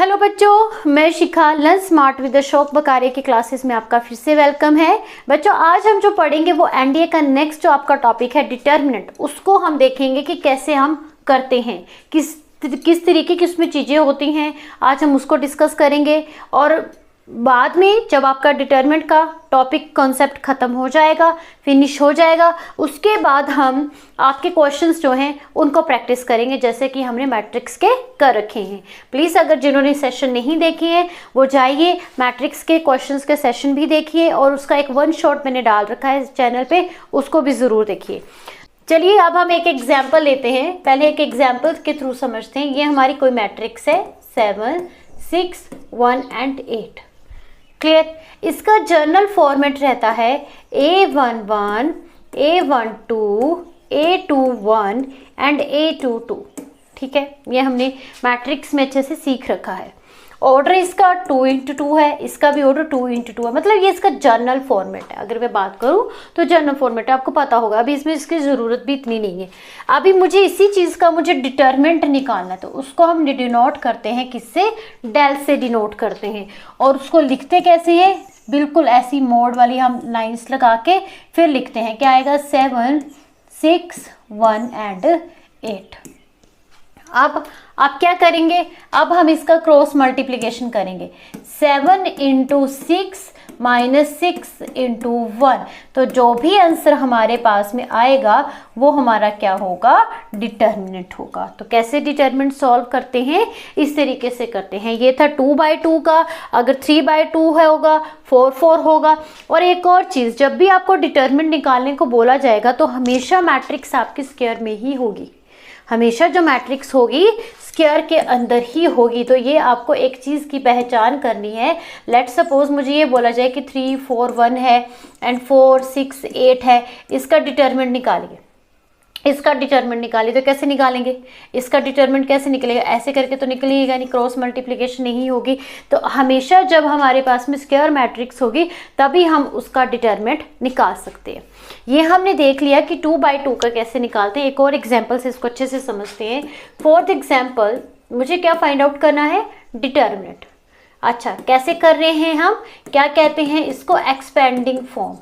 Hello बच्चों, मैं शिखा learn smart with Ashok बकारे की क्लासेस में आपका फिर से वेलकम है। बच्चों, आज हम जो पढ़ेंगे वो एनडीए का नेक्स्ट जो आपका टॉपिक है डिटर्मिनेंट, उसको हम देखेंगे कि कैसे हम करते हैं, किस तरीके की उसमें चीज़ें होती हैं। आज हम उसको डिस्कस करेंगे और बाद में जब आपका डिटर्मिनेंट का टॉपिक कॉन्सेप्ट ख़त्म हो जाएगा, फिनिश हो जाएगा, उसके बाद हम आपके क्वेश्चंस जो हैं उनको प्रैक्टिस करेंगे जैसे कि हमने मैट्रिक्स के कर रखे हैं। प्लीज़ अगर जिन्होंने सेशन नहीं देखे हैं वो जाइए, मैट्रिक्स के क्वेश्चंस के सेशन भी देखिए और उसका एक वन शॉट मैंने डाल रखा है इस चैनल पे, उसको भी ज़रूर देखिए। चलिए अब हम एक एग्जाम्पल लेते हैं। पहले एक एग्जाम्पल के थ्रू समझते हैं। ये हमारी कोई मैट्रिक्स है 7, 6, 1 and 8। क्लियर। इसका जर्नल फॉर्मेट रहता है A11, A12, A21 and A22। ठीक है, ये हमने मैट्रिक्स में अच्छे से सीख रखा है। ऑर्डर इसका 2x2 है, इसका भी ऑर्डर 2x2 है, मतलब ये इसका जर्नल फॉर्मेट है। अगर मैं बात करूं तो जर्नल फॉर्मेट है, आपको पता होगा। अभी इसमें इसकी ज़रूरत भी इतनी नहीं है। अभी मुझे इसी चीज़ का डिटर्मिनेंट निकालना है, तो उसको हम डिनोट करते हैं किससे? डेल से डिनोट करते हैं। और उसको लिखते कैसे हैं? बिल्कुल ऐसी मोड वाली हम लाइन्स लगा के फिर लिखते हैं। क्या आएगा? 7, 6, 1 एंड 8। अब आप क्या करेंगे? अब हम इसका क्रॉस मल्टीप्लिकेशन करेंगे। 7 × 6 - 6 × 1, तो जो भी आंसर हमारे पास में आएगा वो हमारा क्या होगा? डिटर्मिनेंट होगा। तो कैसे डिटर्मिनेंट सॉल्व करते हैं? इस तरीके से करते हैं। ये था 2/2 का, अगर 3/2 है होगा, 4/4 होगा। और एक और चीज़, जब भी आपको डिटर्मिनेंट निकालने को बोला जाएगा तो हमेशा मैट्रिक्स आपकी स्क्वायर में ही होगी। हमेशा जो मैट्रिक्स होगी स्क्वायर के अंदर ही होगी। तो ये आपको एक चीज़ की पहचान करनी है। लेट सपोज मुझे ये बोला जाए कि 3, 4, 1 है एंड 4, 6, 8 है, इसका डिटर्मिनेंट निकालिए। इसका डिटर्मिनेंट निकालिए, तो कैसे निकालेंगे? इसका डिटर्मिनेंट कैसे निकलेगा? ऐसे करके तो निकलेगा नहीं, क्रॉस मल्टीप्लिकेशन नहीं होगी। तो हमेशा जब हमारे पास में स्क्वायर मैट्रिक्स होगी तभी हम उसका डिटर्मिनेंट निकाल सकते हैं। ये हमने देख लिया कि 2/2 का कैसे निकालते हैं। एक और एग्जाम्पल से इसको अच्छे से समझते हैं। फोर्थ एग्जाम्पल, मुझे क्या फाइंड आउट करना है? डिटर्मिनेंट। अच्छा, कैसे कर रहे हैं हम? क्या कहते हैं इसको? Expanding form.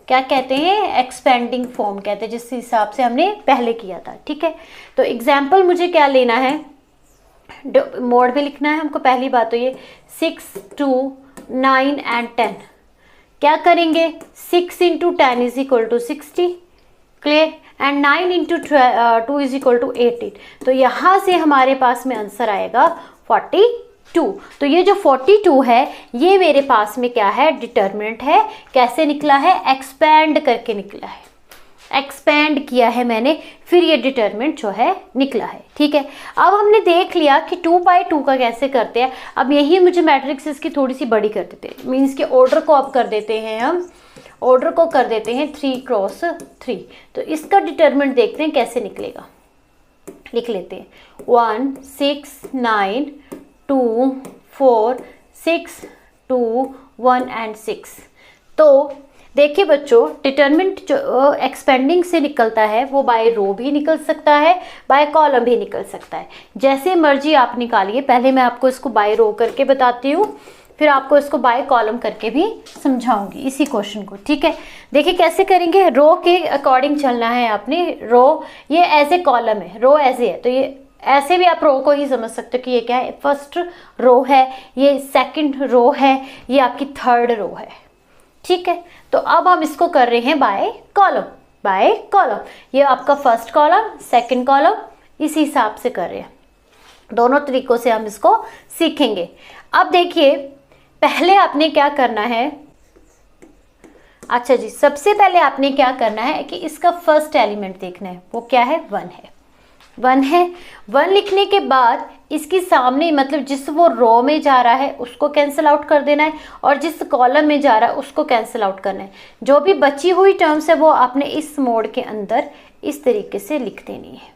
क्या कहते हैं? एक्सपेंडिंग फॉर्म कहते हैं, जिस हिसाब से हमने पहले किया था। ठीक है, तो एग्जाम्पल मुझे क्या लेना है? मोड में लिखना है हमको। पहली बात तो ये 6, 2, 9 एंड 10। क्या करेंगे? 6 × 10 = 60। क्लियर। एंड 9 × 2 = 18। तो यहाँ से हमारे पास में आंसर आएगा 42। तो ये जो 42 है ये मेरे पास में क्या है? डिटर्मिनेंट है। कैसे निकला है? एक्सपैंड करके निकला है। एक्सपैंड किया है मैंने, फिर ये डिटर्मिनेंट जो है निकला है। ठीक है, अब हमने देख लिया कि 2/2 का कैसे करते हैं। अब यही मुझे मैट्रिक्स इसकी थोड़ी सी बड़ी कर देते हैं, मीन्स के ऑर्डर को अब कर देते हैं हम, ऑर्डर को कर देते हैं 3 × 3। तो इसका डिटर्मिनेंट देखते हैं कैसे निकलेगा। लिख लेते हैं 1, 6, 9, 2, 4, 6, 2, 1 एंड 6। तो देखिए बच्चों, डिटर्मिनेंट जो एक्सपेंडिंग से निकलता है वो बाय रो भी निकल सकता है, बाय कॉलम भी निकल सकता है। जैसे मर्जी आप निकालिए। पहले मैं आपको इसको बाय रो करके बताती हूँ, फिर आपको इसको बाय कॉलम करके भी समझाऊंगी इसी क्वेश्चन को। ठीक है, देखिए कैसे करेंगे। रो के अकॉर्डिंग चलना है आपने। रो ये एज ए कॉलम है, रो एज ए है, तो ये ऐसे भी आप रो को ही समझ सकते हो कि ये क्या है? फर्स्ट रो है, ये सेकंड रो है, ये आपकी थर्ड रो है। ठीक है, तो अब हम इसको कर रहे हैं बाय कॉलम। बाय कॉलम, ये आपका फर्स्ट कॉलम, सेकंड कॉलम, इस हिसाब से कर रहे हैं। दोनों तरीकों से हम इसको सीखेंगे। अब देखिए, पहले आपने क्या करना है? अच्छा जी, सबसे पहले आपने क्या करना है कि इसका फर्स्ट एलिमेंट देखना है। वो क्या है? 1 है। 1 है। 1 लिखने के बाद इसकी सामने, मतलब जिस वो रो में जा रहा है उसको कैंसिल आउट कर देना है, और जिस कॉलम में जा रहा है उसको कैंसिल आउट करना है। जो भी बची हुई टर्म्स है वो आपने इस मोड के अंदर इस तरीके से लिख देनी है।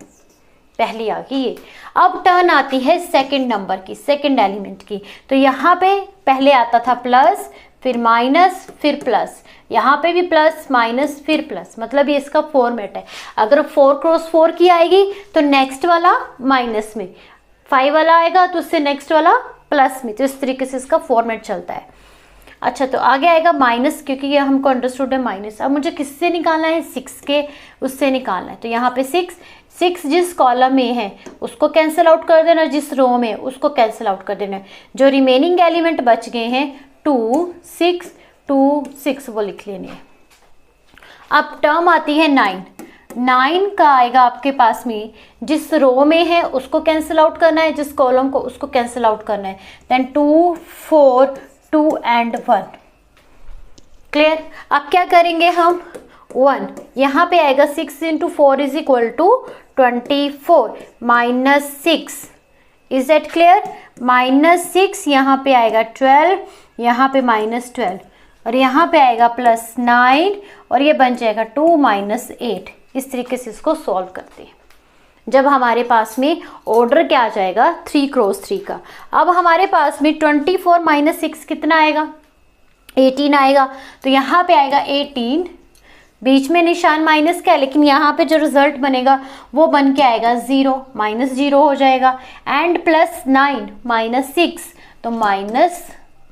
पहली आ गई ये। अब टर्न आती है सेकंड नंबर की, सेकंड एलिमेंट की। तो यहाँ पे पहले आता था प्लस, फिर माइनस, फिर प्लस। यहाँ पे भी प्लस माइनस फिर प्लस, मतलब ये इसका फॉर्मेट है। अगर 4 × 4 की आएगी तो नेक्स्ट वाला माइनस में, 5 वाला आएगा तो उससे नेक्स्ट वाला प्लस में, तो इस तरीके से इसका फॉर्मेट चलता है। अच्छा, तो आगे आएगा माइनस, क्योंकि ये हमको अंडरस्टूड है माइनस। अब मुझे किससे निकालना है, 6 के उससे निकालना है। तो यहाँ पे 6 जिस कॉलम में है उसको कैंसिल आउट कर देना, जिस रो में उसको कैंसिल आउट कर देना। जो रिमेनिंग एलिमेंट बच गए हैं 2 6 2 6 वो लिख लेने हैं। अब टर्म आती है 9 का आएगा आपके पास में, जिस रो में है उसको कैंसिल आउट करना है, जिस कॉलम को उसको कैंसिल आउट करना है। Then 2 4 2 and 1। क्लियर। अब क्या करेंगे हम, 1 यहाँ पे आएगा, 6 × 4 is equal to 24 -6। Is that clear. -6 यहाँ पे आएगा 12, यहाँ पे -12 और यहाँ पे आएगा +9 और ये बन जाएगा 2 - 8। इस तरीके से इसको सॉल्व करते हैं। जब हमारे पास में ऑर्डर क्या आ जाएगा, 3 × 3 का। अब हमारे पास में 24 - 6 कितना आएगा, 18 आएगा। तो यहाँ पे आएगा 18, बीच में निशान माइनस का है, लेकिन यहाँ पे जो रिजल्ट बनेगा वो बन के आएगा 0, -0 हो जाएगा। एंड +9 - 6 तो माइनस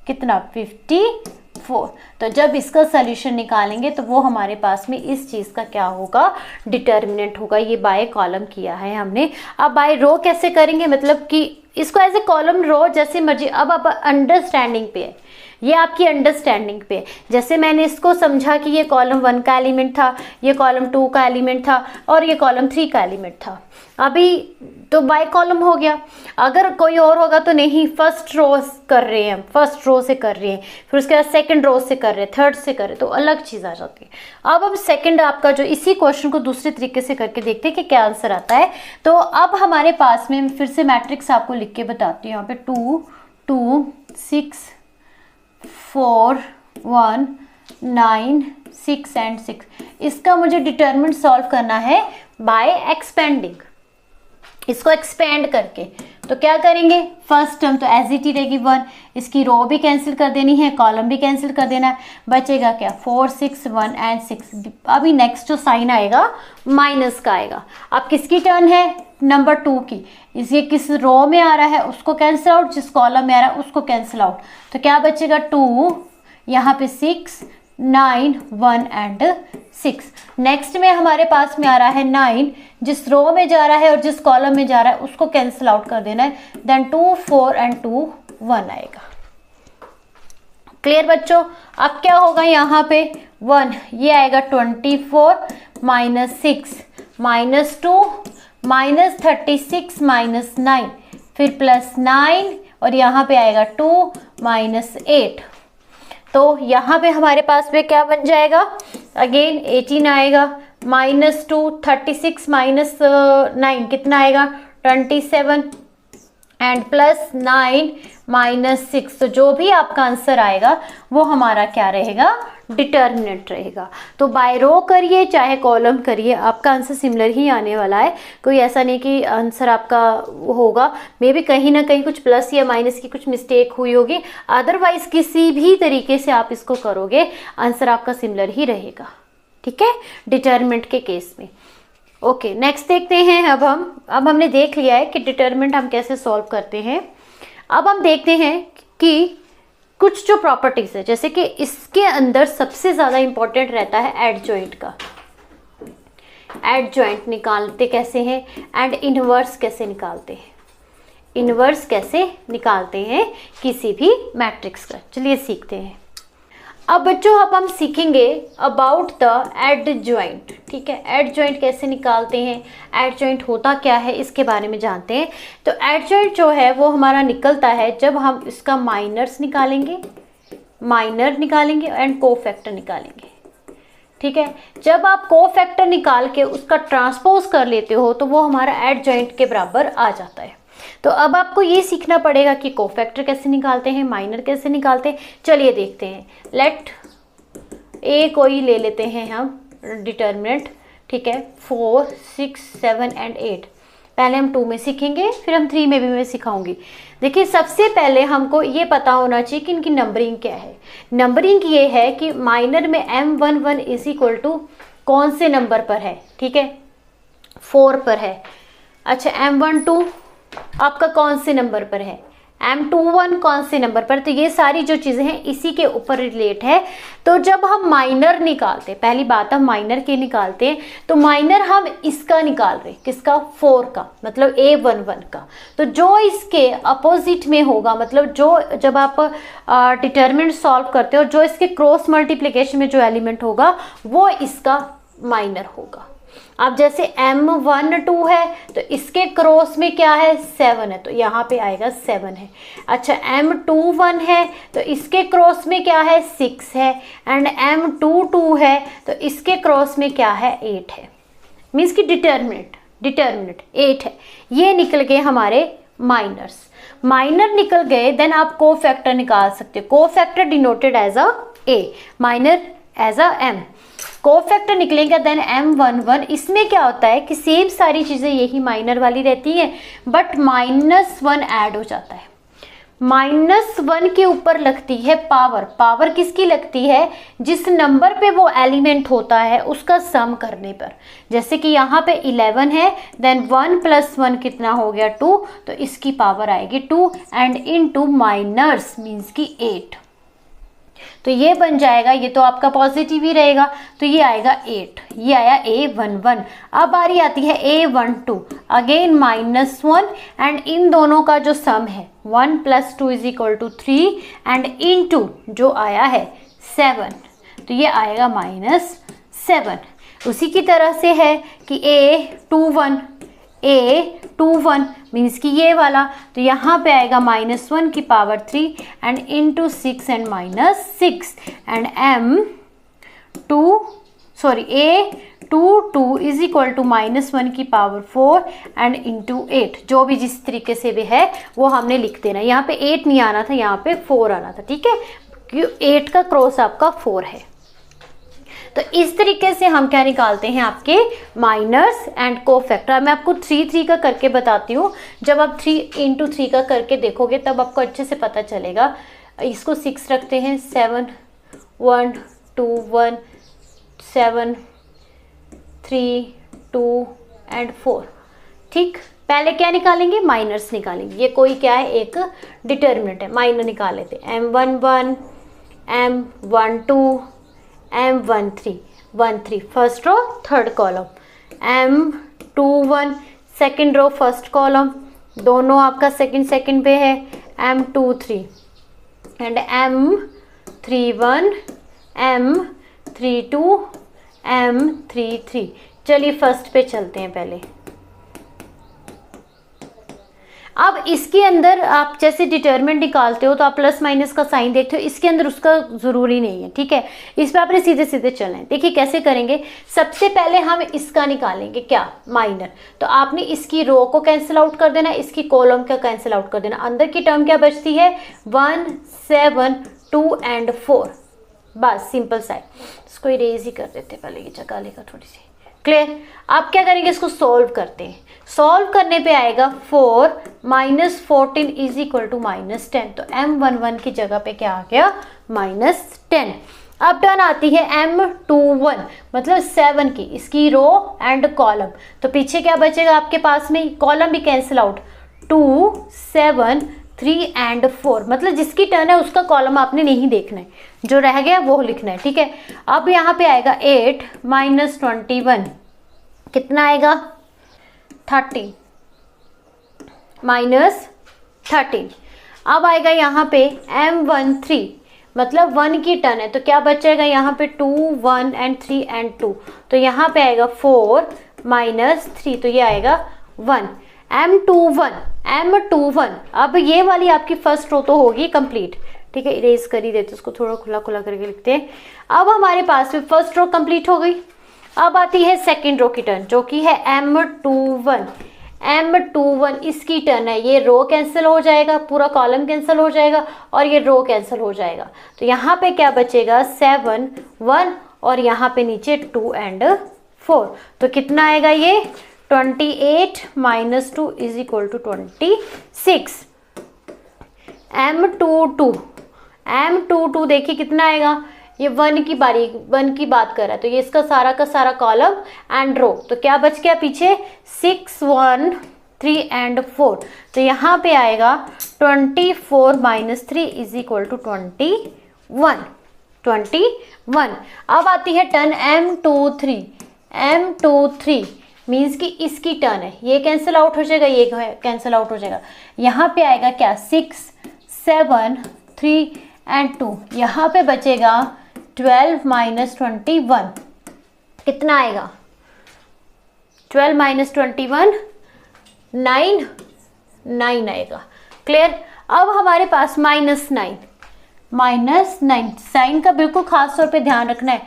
कितना, 54। तो जब इसका सॉल्यूशन निकालेंगे तो वो हमारे पास में इस चीज़ का क्या होगा, डिटर्मिनेंट होगा। ये बाय कॉलम किया है हमने। अब बाय रो कैसे करेंगे, मतलब कि इसको एज ए कॉलम रो जैसे मर्जी। अब आप अंडरस्टैंडिंग पे है, ये आपकी अंडरस्टैंडिंग पे। जैसे मैंने इसको समझा कि ये कॉलम 1 का एलिमेंट था, ये कॉलम 2 का एलिमेंट था और ये कॉलम 3 का एलिमेंट था। अभी तो बाय कॉलम हो गया। अगर कोई और होगा तो नहीं, फर्स्ट रो कर रहे हैं हम, फर्स्ट रो से कर रहे हैं, फिर उसके बाद सेकंड रो से कर रहे हैं, थर्ड से कर रहे हैं, तो अलग चीज़ आ जाती है। अब हम सेकंड आपका जो इसी क्वेश्चन को दूसरे तरीके से करके देखते हैं कि क्या आंसर आता है। तो अब हमारे पास में फिर से मैट्रिक्स आपको लिख के बताती हूँ। यहाँ पे 2 2 6 4 1 9 6 एंड 6। इसका मुझे डिटरमिनेंट सॉल्व करना है बाय एक्सपेंडिंग, इसको एक्सपेंड करके। तो क्या करेंगे, फर्स्ट टर्म तो एज इट ही रहेगी 1, इसकी रो भी कैंसिल कर देनी है, कॉलम भी कैंसिल कर देना है, बचेगा क्या 4 6 1 एंड 6। अभी नेक्स्ट जो साइन आएगा माइनस का आएगा। अब किसकी टर्न है, नंबर 2 की। ये किस रो में आ रहा है उसको कैंसिल आउट, जिस कॉलम में आ रहा है उसको कैंसिल आउट। तो क्या बचेगा 2, यहाँ पे 6 9 1 एंड 6। नेक्स्ट में हमारे पास में आ रहा है 9, जिस रो में जा रहा है और जिस कॉलम में जा रहा है उसको कैंसिल आउट कर देना है। देन 2 4 एंड 2 1 आएगा। क्लियर बच्चों। अब क्या होगा, यहाँ पे 1 ये आएगा 24 -6 -2 -36 -9 फिर +9 और यहाँ पे आएगा 2 -8। तो यहाँ पे हमारे पास में क्या बन जाएगा, अगेन 18 आएगा, -2 36 -9 कितना आएगा 27 एंड +9 -6। तो जो भी आपका आंसर आएगा वो हमारा क्या रहेगा, डिटर्मिनेंट रहेगा। तो बाय रो करिए चाहे कॉलम करिए, आपका आंसर सिमिलर ही आने वाला है। कोई ऐसा नहीं कि आंसर आपका होगा, मे बी कहीं ना कहीं कुछ प्लस या माइनस की कुछ मिस्टेक हुई होगी, अदरवाइज किसी भी तरीके से आप इसको करोगे आंसर आपका सिमिलर ही रहेगा। ठीक है, डिटर्मिनेंट के केस में। ओके, नेक्स्ट देखते हैं। अब हमने देख लिया है कि डिटर्मिनेंट हम कैसे सॉल्व करते हैं। अब हम देखते हैं कि कुछ जो प्रॉपर्टीज है, जैसे कि इसके अंदर सबसे ज़्यादा इंपॉर्टेंट रहता है एडजॉइंट का। एडजॉइंट निकालते कैसे हैं एंड इनवर्स कैसे निकालते हैं, इनवर्स कैसे निकालते हैं किसी भी मैट्रिक्स का। चलिए सीखते हैं। अब बच्चों अब हम सीखेंगे अबाउट द एडजॉइंट। ठीक है, एडजॉइंट कैसे निकालते हैं, एडजॉइंट होता क्या है, इसके बारे में जानते हैं। तो एडजॉइंट जो है वो हमारा निकलता है जब हम इसका माइनर निकालेंगे एंड कोफैक्टर निकालेंगे। ठीक है, जब आप कोफैक्टर निकाल के उसका ट्रांसपोज कर लेते हो तो वो हमारा एडजॉइंट के बराबर आ जाता है। तो अब आपको ये सीखना पड़ेगा कि कोफैक्टर कैसे निकालते हैं, माइनर कैसे निकालते हैं। चलिए देखते हैं। लेट ए कोई ले लेते हैं हम डिटर्मिनेंट। ठीक है, 4 6 7 एंड 8। पहले हम 2 में सीखेंगे, फिर हम 3 में भी मैं सिखाऊंगी। देखिए, सबसे पहले हमको ये पता होना चाहिए कि इनकी नंबरिंग क्या है। नंबरिंग ये है कि माइनर में M11 इज इक्वल टू कौन से नंबर पर है। ठीक है, 4 पर है। अच्छा, M12 आपका कौन से नंबर पर है, M21 कौन से नंबर पर, तो ये सारी जो चीज़ें हैं इसी के ऊपर रिलेट है। तो जब हम माइनर निकालते हैं, पहली बात हम माइनर के निकालते हैं, तो माइनर हम इसका निकाल रहे हैं, किसका, 4 का, मतलब A11 का। तो जो इसके अपोजिट में होगा, मतलब जो जब आप डिटर्मिनेंट सॉल्व करते हो, जो इसके क्रॉस मल्टीप्लिकेशन में जो एलिमेंट होगा वो इसका माइनर होगा। अब जैसे M12 है तो इसके क्रॉस में क्या है, 7 है, तो यहाँ पे आएगा 7 है। अच्छा M21 है तो इसके क्रॉस में क्या है, 6 है। एंड M22 है तो इसके क्रॉस में क्या है, 8 है। मीन्स कि डिटर्मिनेंट 8 है। ये निकल गए हमारे माइनर्स। माइनर निकल गए, देन आप कोफैक्टर निकाल सकते हो। Cofactor denoted as a A, minor as a M। Cofactor निकलेगा देन M11। इसमें क्या होता है कि सेम सारी चीज़ें यही माइनर वाली रहती हैं, बट -1 ऐड हो जाता है। -1 के ऊपर लगती है पावर। पावर किसकी लगती है, जिस नंबर पे वो एलिमेंट होता है उसका सम करने पर। जैसे कि यहाँ पे 11 है, देन 1 + 1 कितना हो गया, 2, तो इसकी पावर आएगी 2 एंड इनटू माइनर्स मीन्स की 8। तो ये बन जाएगा, ये तो आपका पॉजिटिव ही रहेगा, तो ये आएगा 8। ये आया A11। अब बारी आती है A12, अगेन -1 एंड इन दोनों का जो सम है 1 + 2 = 3 एंड इनटू जो आया है 7, तो ये आएगा -7। उसी की तरह से है कि A21 मीन्स कि ये वाला, तो यहाँ पे आएगा -1 की power 3 and into 6 and -6 and A22 = -1 की पावर 4 एंड इंटू 8। जो भी जिस तरीके से भी है वो हमने लिख देना। यहाँ पे 8 नहीं आना था, यहाँ पे 4 आना था, ठीक है, क्योंकि 8 का क्रॉस आपका 4 है। तो इस तरीके से हम क्या निकालते हैं, आपके माइनर्स एंड कोफैक्टर। मैं आपको 3 का करके बताती हूँ। जब आप 3 × 3 का करके देखोगे तब आपको अच्छे से पता चलेगा। इसको 6 रखते हैं, 7 1 2 1 7 3 2 एंड 4। ठीक, पहले क्या निकालेंगे, माइनर्स निकालेंगे। ये कोई क्या है, एक डिटर्मिनेंट है, माइनर निकाल लेते हैं। M11 M12 M13 first row third column, M21 second row first column, दोनों आपका सेकंड पे है, M23 and M31 M32 M33। चलिए फर्स्ट पे चलते हैं पहले। अब इसके अंदर आप जैसे डिटर्मिनेंट निकालते हो तो आप प्लस माइनस का साइन देखते हो, इसके अंदर उसका ज़रूरी नहीं है, ठीक है। इस पर आपने सीधे सीधे चलना है। देखिए कैसे करेंगे, सबसे पहले हम इसका निकालेंगे, क्या, माइनर। तो आपने इसकी रो को कैंसिल आउट कर देना, इसकी कॉलम का कैंसिल आउट कर देना। अंदर की टर्म क्या बचती है, 1 7 2 एंड 4। बस सिंपल सा है। इसको इरेज ही कर देते पहले, ये जगह लेगा थोड़ी सी। क्लियर। आप क्या करेंगे, इसको सॉल्व करते हैं। सॉल्व करने पे आएगा 4 - 14 = -10। तो M11 की जगह पे क्या आ गया, -10। अब टर्न आती है M21 मतलब 7 की, इसकी रो एंड कॉलम। तो पीछे क्या बचेगा आपके पास में, कॉलम भी कैंसिल आउट, 2 7 3 एंड 4। मतलब जिसकी टर्न है उसका कॉलम आपने नहीं देखना है, जो रह गया वो लिखना है, ठीक है। अब यहाँ पे आएगा 8 - 21 कितना आएगा, 30 -13। अब आएगा यहाँ पे M13 मतलब 1 की टर्न है, तो क्या बचेगा यहाँ पे 2 1 एंड 3 एंड 2। तो यहाँ पे आएगा 4 - 3, तो ये आएगा 1। M21 अब ये वाली आपकी फर्स्ट रो तो होगी कंप्लीट, ठीक है। इरेज कर ही देते, उसको थोड़ा खुला खुला करके लिखते हैं। अब हमारे पास में फर्स्ट रो कंप्लीट हो गई। अब आती है सेकंड रो की टर्न, जो कि है M21 इसकी टर्न है। ये रो कैंसिल हो जाएगा, पूरा कॉलम कैंसिल हो जाएगा और ये रो कैंसिल हो जाएगा। तो यहाँ पे क्या बचेगा, 7 1 और यहाँ पे नीचे 2 एंड 4। तो कितना आएगा ये, 28 - 2 = 26। M22 देखिए कितना आएगा, ये 1 की बात कर रहा है, तो ये इसका सारा का सारा कॉलम एंड रो। तो क्या बच गया पीछे, 6 1 3 एंड 4, तो यहाँ पे आएगा 24 माइनस 3 इज इक्वल टू 21। अब आती है टर्न M23 मीन्स कि इसकी टर्न है, ये कैंसिल आउट हो जाएगा, ये कैंसिल आउट हो जाएगा। यहाँ पे आएगा क्या 6, 7, 3 एंड 2, यहाँ पे बचेगा 12 माइनस 21, कितना आएगा 12 माइनस 21 9 आएगा। क्लियर। अब हमारे पास -9 साइन का बिल्कुल खास तौर पे ध्यान रखना है।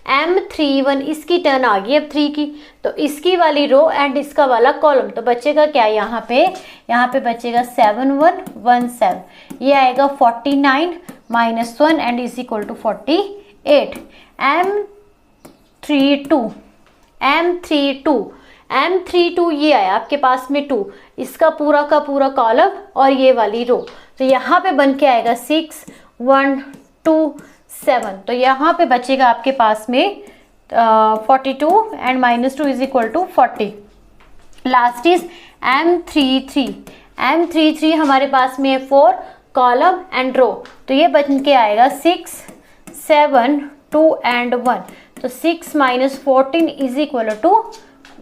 M31 इसकी टर्न आ गई अब 3 की, तो इसकी वाली रो एंड इसका वाला कॉलम, तो बचेगा क्या यहाँ पे बचेगा 7117, ये आएगा 49 minus 1 and is equal to 48। M32 ये आया आपके पास में 2, इसका पूरा का पूरा कॉलम और ये वाली रो, तो यहाँ पे बन के आएगा 6 1 2 7, तो यहाँ पे बचेगा आपके पास में 42 and -2 is equal to 40। Last is M33 हमारे पास में है 4 कॉलम एंड रो, तो ये बन के आएगा 6 7 2 एंड 1, तो 6 माइनस 14 इज इक्वल टू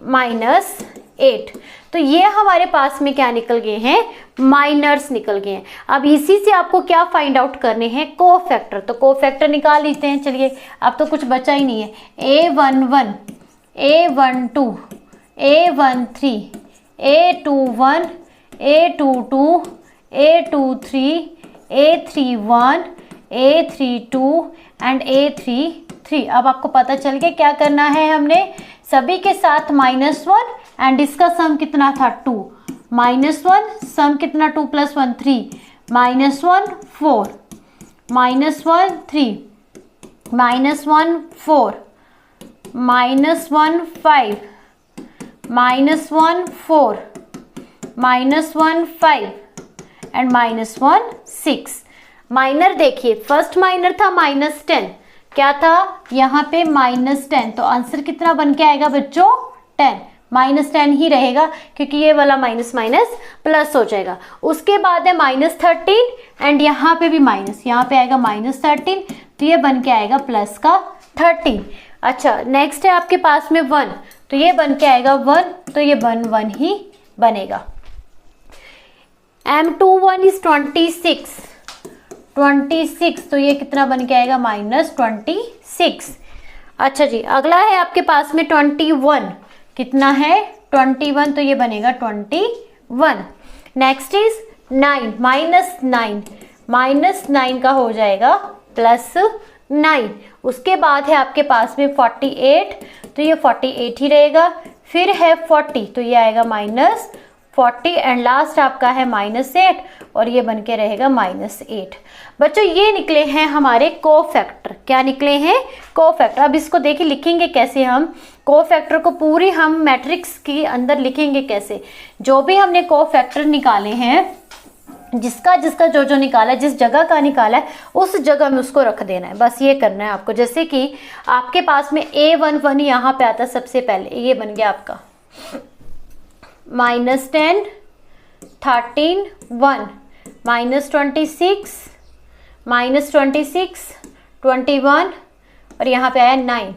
-8। तो ये हमारे पास में क्या निकल गए हैं, माइनर्स निकल गए हैं। अब इसी से आपको क्या फाइंड आउट करने हैं, कोफैक्टर, तो कोफैक्टर निकाल लेते हैं। चलिए अब तो कुछ बचा ही नहीं है। A11 A12 A13 A21 A22 A23 A31 A32 and A33। अब आपको पता चल गया क्या करना है, हमने सभी के साथ -1 एंड इसका सम कितना था 2, -1 सम कितना 2 + 1 3, -1 4, -1 3, -1 4, -1 5, -1 4, -1 5 एंड -1 6। माइनर देखिए, फर्स्ट माइनर था -10, क्या था यहाँ पे -10, तो आंसर कितना बन के आएगा बच्चों 10, -10 ही रहेगा क्योंकि ये वाला माइनस माइनस प्लस हो जाएगा। उसके बाद है -13 एंड यहाँ पे भी माइनस, यहाँ पे आएगा -13, तो ये बन के आएगा प्लस का 13। अच्छा नेक्स्ट है आपके पास में 1, तो ये बन के आएगा 1, तो ये 1 ही बनेगा। M21 इज 26, तो ये कितना बन के आएगा -26। अच्छा जी, अगला है आपके पास में 21, कितना है 21, तो ये बनेगा 21। नेक्स्ट इज 9, -9 का हो जाएगा +9। उसके बाद है आपके पास में 48, तो ये 48 ही रहेगा। फिर है 40, तो ये आएगा -40 एंड लास्ट आपका है -8 और ये बन के रहेगा -8। बच्चों ये निकले हैं हमारे कोफैक्टर। क्या निकले हैं, कोफैक्टर। अब इसको देखिए लिखेंगे कैसे हम, कोफैक्टर को पूरी हम मैट्रिक्स के अंदर लिखेंगे कैसे। जो भी हमने कोफैक्टर निकाले हैं, जिसका जो निकाला है, जिस जगह का निकाला है उस जगह में उसको रख देना है, बस ये करना है आपको। जैसे कि आपके पास में A11 यहाँ पे आता है सबसे पहले, ये बन गया आपका -10 13 1 -26 21 और यहाँ पे आया 9,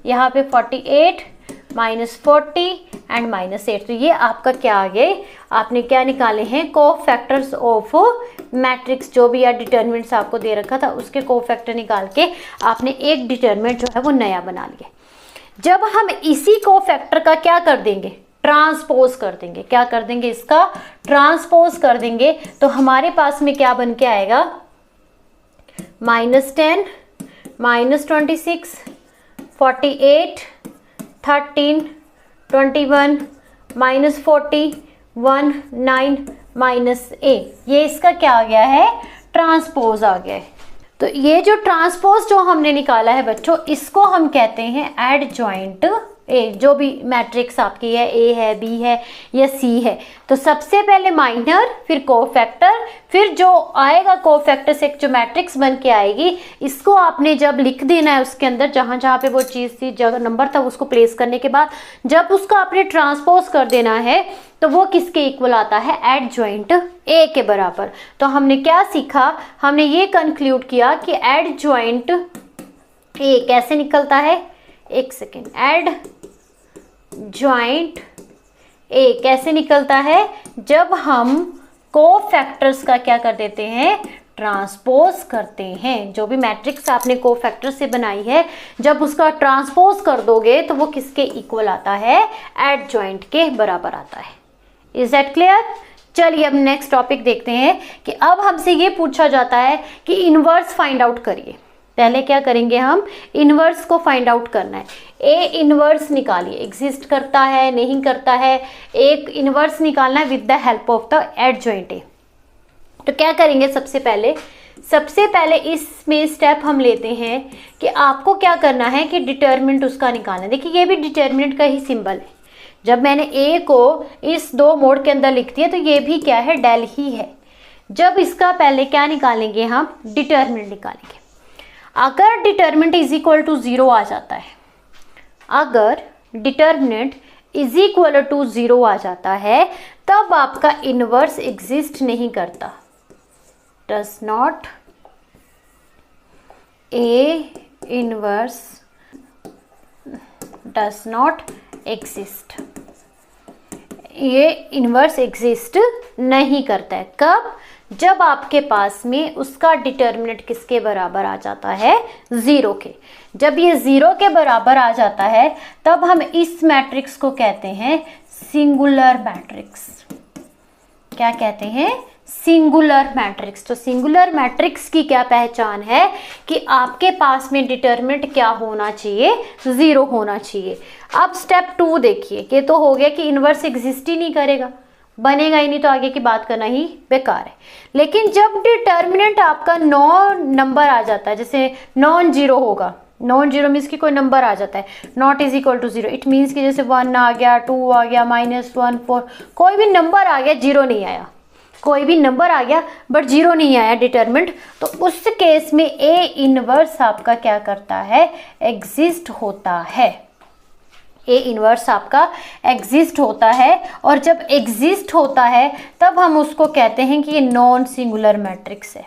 यहाँ पे 48 -40 एंड -8। तो ये आपका क्या आ गए, आपने क्या निकाले हैं, कोफैक्टर्स ऑफ मैट्रिक्स। जो भी यार डिटर्मिनेंट्स आपको दे रखा था उसके कोफैक्टर निकाल के आपने एक डिटर्मिनेंट जो है वो नया बना लिया। जब हम इसी कोफैक्टर का क्या कर देंगे, ट्रांसपोज कर देंगे। क्या कर देंगे, इसका ट्रांसपोज कर देंगे, तो हमारे पास में क्या बन के आएगा -10 -26 48 13 21 -40 1 9 -8। ये इसका क्या आ गया है, ट्रांसपोज आ गया है। तो ये जो ट्रांसपोज जो हमने निकाला है बच्चों, इसको हम कहते हैं एडजॉइंट ए, जो भी मैट्रिक्स आपकी है, ए है, बी है या सी है, तो सबसे पहले माइनर, फिर कोफैक्टर, फिर जो आएगा कोफैक्टर से जो मैट्रिक्स बन के आएगी, इसको आपने जब लिख देना है उसके अंदर जहाँ जहाँ पे वो चीज़ थी, जगह नंबर था, उसको प्लेस करने के बाद जब उसको आपने ट्रांसपोज कर देना है तो वो किसके इक्वल आता है, एडजॉइंट ए के बराबर। तो हमने क्या सीखा, हमने ये कंक्लूड किया कि एडजॉइंट ए कैसे निकलता है, एक सेकेंड, एडजॉइंट ए कैसे निकलता है, जब हम कोफैक्टर्स का क्या कर देते हैं, ट्रांसपोज करते हैं। जो भी मैट्रिक्स आपने कोफैक्टर से बनाई है, जब उसका ट्रांसपोज कर दोगे तो वो किसके इक्वल आता है, एडजॉइंट के बराबर आता है। Is that clear? चलिए अब नेक्स्ट टॉपिक देखते हैं कि अब हमसे ये पूछा जाता है कि इनवर्स फाइंड आउट करिए। पहले क्या करेंगे, हम इनवर्स को फाइंड आउट करना है। ए इनवर्स निकालिए, एग्जिस्ट करता है नहीं करता है, एक इनवर्स निकालना है with the help of the adjoint A. तो क्या करेंगे, सबसे पहले इसमें स्टेप हम लेते हैं कि आपको क्या करना है कि डिटर्मिनेंट उसका निकालना है। देखिए ये भी डिटर्मिनेंट का ही सिंबल है। जब मैंने ए को इस दो मोड के अंदर लिख दिया तो ये भी क्या है, डेल ही है। जब इसका पहले क्या निकालेंगे, हम डिटर्मिनेंट निकालेंगे। अगर डिटर्मिनेंट इज इक्वल टू 0 आ जाता है, अगर डिटर्मिनेंट इज इक्वल टू 0 आ जाता है, तब आपका इनवर्स एग्जिस्ट नहीं करता, does not, A inverse does not exist, ये इनवर्स एग्जिस्ट नहीं करता है। कब, जब आपके पास में उसका डिटर्मिनेंट किसके बराबर आ जाता है, 0 के। जब ये 0 के बराबर आ जाता है तब हम इस मैट्रिक्स को कहते हैं सिंगुलर मैट्रिक्स। क्या कहते हैं, सिंगुलर मैट्रिक्स। तो सिंगुलर मैट्रिक्स की क्या पहचान है कि आपके पास में डिटर्मिनेंट क्या होना चाहिए, 0 होना चाहिए। अब स्टेप 2 देखिए, कि तो हो गया कि इनवर्स एग्जिस्ट ही नहीं करेगा, बनेगा ही नहीं, तो आगे की बात करना ही बेकार है। लेकिन जब डिटर्मिनेंट आपका नंबर आ जाता है, जैसे नॉन जीरो होगा, नॉन जीरो मीन्स कि कोई नंबर आ जाता है, not is equal to 0, it means कि जैसे 1 आ गया, 2 आ गया, -1, 4, कोई भी नंबर आ गया, 0 नहीं आया, कोई भी नंबर आ गया बट 0 नहीं आया डिटर्मिनेंट, तो उस केस में ए इनवर्स आपका क्या करता है, एग्जिस्ट होता है। ए इनवर्स आपका एग्जिस्ट होता है, और जब एग्जिस्ट होता है तब हम उसको कहते हैं कि ये नॉन सिंगुलर मैट्रिक्स है,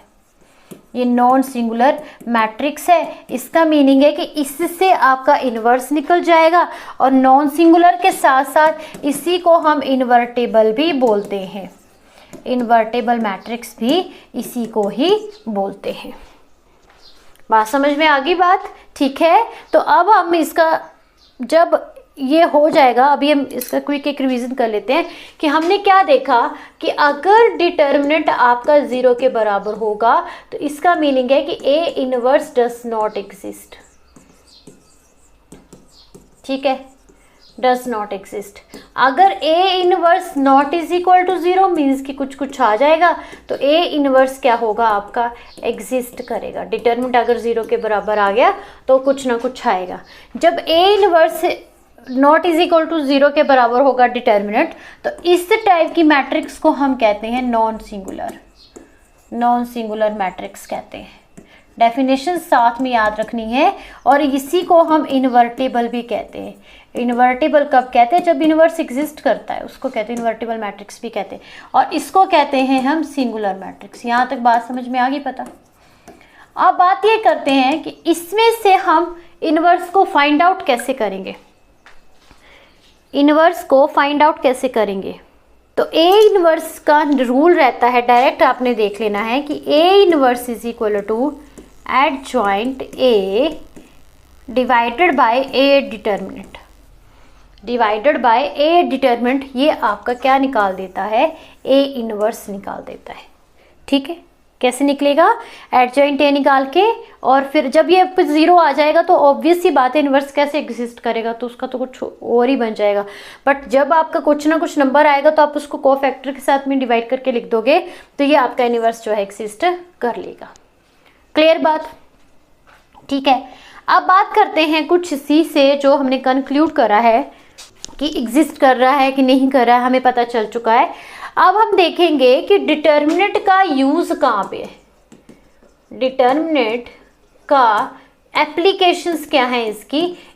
ये नॉन सिंगुलर मैट्रिक्स है। इसका मीनिंग है कि इससे आपका इनवर्स निकल जाएगा, और नॉन सिंगुलर के साथ साथ इसी को हम इन्वर्टेबल भी बोलते हैं, इन्वर्टेबल मैट्रिक्स भी इसी को ही बोलते हैं। बात समझ में आ गई बात, ठीक है। तो अब हम इसका जब ये हो जाएगा, अभी हम इसका क्विक एक रिवीजन कर लेते हैं कि हमने क्या देखा कि अगर डिटर्मिनेंट आपका 0 के बराबर होगा तो इसका मीनिंग है कि A inverse does not exist, ठीक है, डज नॉट एग्जिस्ट। अगर A inverse not is equal to 0 means कि कुछ आ जाएगा, तो ए इनवर्स क्या होगा आपका, एग्जिस्ट करेगा। डिटर्मिनेंट अगर 0 के बराबर आ गया तो कुछ ना कुछ आएगा। जब A inverse not is equal to 0 के बराबर होगा डिटर्मिनेंट, तो इस टाइप की मैट्रिक्स को हम कहते हैं non singular, non singular matrix कहते हैं। डेफिनेशन साथ में याद रखनी है, और इसी को हम इन्वर्टेबल भी कहते हैं। इन्वर्टेबल कब कहते हैं, जब इनवर्स एग्जिस्ट करता है, उसको कहते हैं इन्वर्टेबल मैट्रिक्स भी कहते हैं, और इसको कहते हैं हम सिंगुलर मैट्रिक्स। यहाँ तक बात समझ में आ गई, पता। अब बात ये करते हैं कि इसमें से हम इनवर्स को फाइंड आउट कैसे करेंगे, इनवर्स को फाइंड आउट कैसे करेंगे। तो ए इनवर्स का रूल रहता है, डायरेक्ट आपने देख लेना है कि A inverse is equal to adjoint A divided by A determinant, divided by A determinant. ये आपका क्या निकाल देता है, ए इनवर्स निकाल देता है, ठीक है। कैसे निकलेगा, एडजॉइंट ए निकाल के, और फिर जब ये 0 आ जाएगा तो ऑब्वियस सी बात है इनवर्स कैसे एग्जिस्ट करेगा, तो उसका तो कुछ और ही बन जाएगा। बट जब आपका कुछ ना कुछ नंबर आएगा तो आप उसको कोफैक्टर के साथ में डिवाइड करके लिख दोगे, तो ये आपका इनवर्स जो है एग्जिस्ट कर लेगा। क्लियर बात, ठीक है। अब बात करते हैं कुछ इसी से जो हमने कंक्लूड करा है कि एग्जिस्ट कर रहा है कि नहीं कर रहा है, हमें पता चल चुका है। अब हम देखेंगे कि डिटर्मिनेंट का यूज़ कहाँ पे है, डिटर्मिनेंट का एप्लीकेशंस क्या हैं,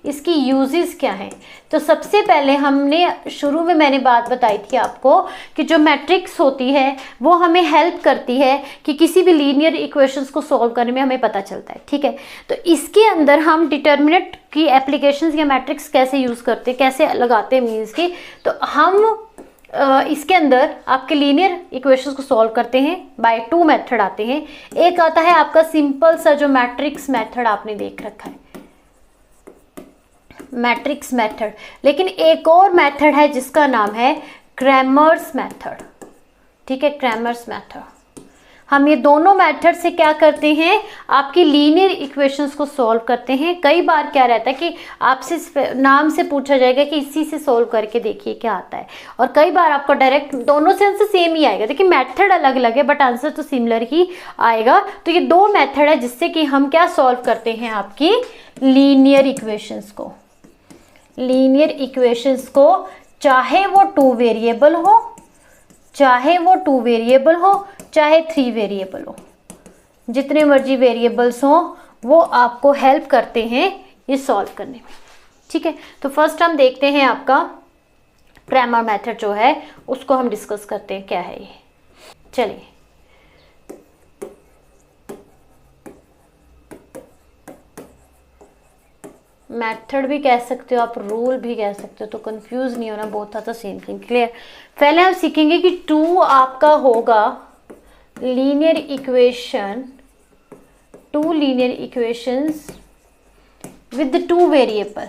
इसकी यूजेस क्या हैं। तो सबसे पहले हमने शुरू में मैंने बात बताई थी आपको कि जो मैट्रिक्स होती है वो हमें हेल्प करती है कि किसी भी लीनियर इक्वेशंस को सॉल्व करने में हमें पता चलता है, ठीक है। तो इसके अंदर हम डिटर्मिनेंट की एप्लीकेशंस या मैट्रिक्स कैसे यूज़ करते हैं, कैसे लगाते हैं मीन्स की, तो हम इसके अंदर आपके लीनियर इक्वेशंस को सॉल्व करते हैं बाय 2 मेथड आते हैं। एक आता है आपका सिंपल सा जो मैट्रिक्स मेथड आपने देख रखा है, मैट्रिक्स मेथड, लेकिन एक और मेथड है जिसका नाम है क्रैमर्स मेथड, ठीक है, क्रैमर्स मेथड। हम ये दोनों मेथड से क्या करते हैं, आपकी लीनियर इक्वेशंस को सॉल्व करते हैं। कई बार क्या रहता है कि आपसे नाम से पूछा जाएगा कि इसी से सॉल्व करके देखिए क्या आता है, और कई बार आपको डायरेक्ट दोनों से आंसर सेम ही आएगा। देखिए मेथड अलग अलग है बट आंसर तो सिमिलर ही आएगा। तो ये 2 मेथड है जिससे कि हम क्या सॉल्व करते हैं आपकी लीनियर इक्वेशंस को, लीनियर इक्वेशंस को, चाहे वो 2 वेरिएबल हो, चाहे वो 2 वेरिएबल हो, चाहे 3 वेरिएबल हो, जितने मर्जी वेरिएबल्स हो वो आपको हेल्प करते हैं ये सॉल्व करने में, ठीक है। तो फर्स्ट हम देखते हैं आपका क्रैमर मेथड जो है उसको हम डिस्कस करते हैं क्या है ये। चलिए मेथड भी कह सकते हो आप, रूल भी कह सकते हो, तो कंफ्यूज नहीं होना, बहुत था तो सेम थिंग, क्लियर। पहले हम सीखेंगे कि 2 आपका होगा linear equation, 2 linear equations with 2 variable,